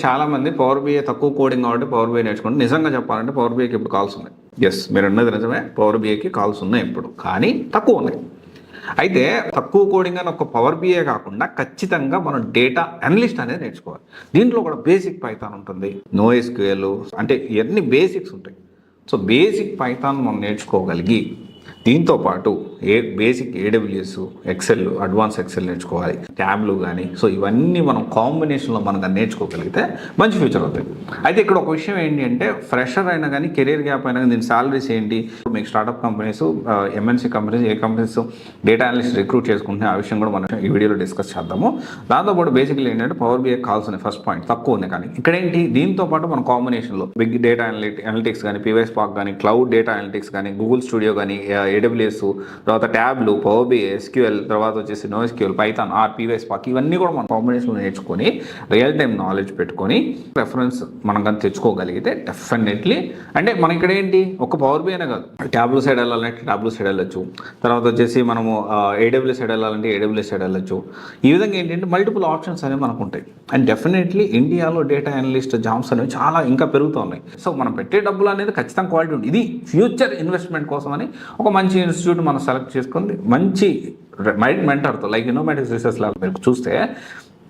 చాలామంది power BI తక్కువ coding కాబట్టి పవర్ బిఐ నేర్చుకోండి. నిజంగా చెప్పాలంటే పవర్ బిఐకి ఇప్పుడు కాల్స్ ఉన్నాయి. ఎస్, మీరు అన్నది నిజమే, పవర్ బిఐకి కాల్స్ ఉన్నాయి ఇప్పుడు, కానీ తక్కువ ఉన్నాయి. అయితే తక్కువ కోడింగ్ అని ఒక పవర్ బిఐ కాకుండా ఖచ్చితంగా మనం డేటా అనలిస్ట్ అనేది నేర్చుకోవాలి. దీంట్లో కూడా బేసిక్ పైథాన్ ఉంటుంది, NoSQL, అంటే ఇవన్నీ బేసిక్స్ ఉంటాయి. సో బేసిక్ పైథాన్ మనం నేర్చుకోగలిగి దీంతో పాటు basic AWS, Excel, advance Excel నేర్చుకోవాలి, ట్యాబ్లు కానీ. సో ఇవన్నీ మనం కాంబినేషన్లో మనం నేర్చుకోగలిగితే మంచి ఫ్యూచర్ అవుతుంది. అయితే ఇక్కడ ఒక విషయం ఏంటి అంటే, ఫ్రెషర్ అయినా కానీ కెరీర్ గ్యాప్ అయినా కానీ దీని సాలరీస్ ఏంటి, మీకు స్టార్టప్ కంపెనీస్, MNC కంపెనీస్, ఏ కంపెనీస్ డేటా అనలిస్ట్ రిక్రూట్ చేసుకుంటే ఆ విషయం కూడా మనం ఈ వీడియోలో డిస్కస్ చేద్దాము. దాంతోపాటు బేసిక్లీ ఏంటంటే పవర్ బిఐ కాల్స్ ఉన్నాయి, ఫస్ట్ పాయింట్ తక్కువ ఉన్నాయి. కానీ ఇక్కడ ఏంటి, దీంతో పాటు మన కాంబినేషన్లో బిగ్ డేటా అనలిటిక్స్ కానీ, PY Spark కానీ, క్లౌడ్ డేటా అనలిటిక్స్ కానీ, గూగుల్ స్టూడియో కానీ, AWS, తర్వాత ట్యాబ్లు, పవర్ బిఐ, SQL, తర్వాత వచ్చేసి NoSQL, పైథాన్, PY Spark, ఇవన్నీ కూడా మనం కాంబినేషన్లో నేర్చుకొని రియల్ టైం నాలెడ్జ్ పెట్టుకొని రెఫరెన్స్ మనం కానీ తెచ్చుకోగలిగితే డెఫినెట్లీ, అంటే మనం ఇక్కడ ఏంటి ఒక పవర్ బిఐ అనే కాదు, ట్యాబ్లు సైడ్ వెళ్ళాలంటే ట్యాబ్లు సైడ్ వెళ్ళొచ్చు, తర్వాత వచ్చేసి మనము AWS సైడ్ వెళ్ళాలంటే AWS సైడ్ వెళ్ళొచ్చు. ఈ విధంగా ఏంటంటే మల్టిపుల్ ఆప్షన్స్ అనేవి మనకు ఉంటాయి. అండ్ డెఫినెట్లీ ఇండియాలో డేటా అనలిస్ట్ జాబ్స్ అనేవి చాలా ఇంకా పెరుగుతూ ఉన్నాయి. సో మనం పెట్టే డబ్బులు అనేది ఖచ్చితంగా క్వాలిటీ ఉంది. ఇది ఫ్యూచర్ ఇన్వెస్ట్మెంట్ కోసం అని ఒక మంచి ఇన్స్టిట్యూట్ మనం సెలెక్ట్ చేసుకుంది, మంచి మెంటర్తో, లైక్ ఇన్నోమేటిక్ రీసెర్చ్ లాగా మీరు చూస్తే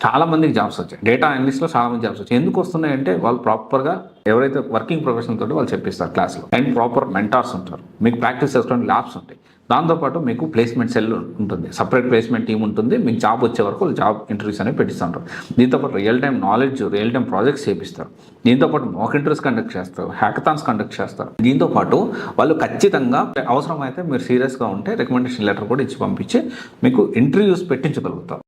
చాలా మందికి జాబ్స్ వచ్చాయి. డేటా అనలిస్ట్లో చాలా మంది జాబ్స్ వచ్చాయి. ఎందుకు వస్తున్నాయంటే వాళ్ళు ప్రాపర్గా ఎవరైతే వర్కింగ్ ప్రొఫెషన్ తోటి వాళ్ళు చెప్పిస్తారు క్లాస్లో, అండ్ ప్రాపర్ మెంటార్స్ ఉంటారు, మీకు ప్రాక్టీస్ చేసుకోవడానికి ల్యాబ్స్ ఉంటాయి. దాంతోపాటు మీకు ప్లేస్మెంట్ సెల్ ఉంటుంది, సపరేట్ ప్లేస్మెంట్ టీం ఉంటుంది. మీకు జాబ్ వచ్చే వరకు జాబ్ ఇంటర్వ్యూస్ అనేవి పెట్టిస్తుంటారు. దీంతోపాటు real time knowledge, real time projects చేపిస్తారు. దీంతోపాటు మాక్ ఇంటర్వ్యూస్ కండక్ట్ చేస్తారు, హ్యాకథాన్స్ కండక్ట్ చేస్తారు. దీంతోపాటు వాళ్ళు ఖచ్చితంగా అవసరమైతే మీరు సీరియస్గా ఉంటే రికమెండేషన్ లెటర్ కూడా ఇచ్చి పంపించి మీకు ఇంటర్వ్యూస్ పెట్టించగలుగుతారు.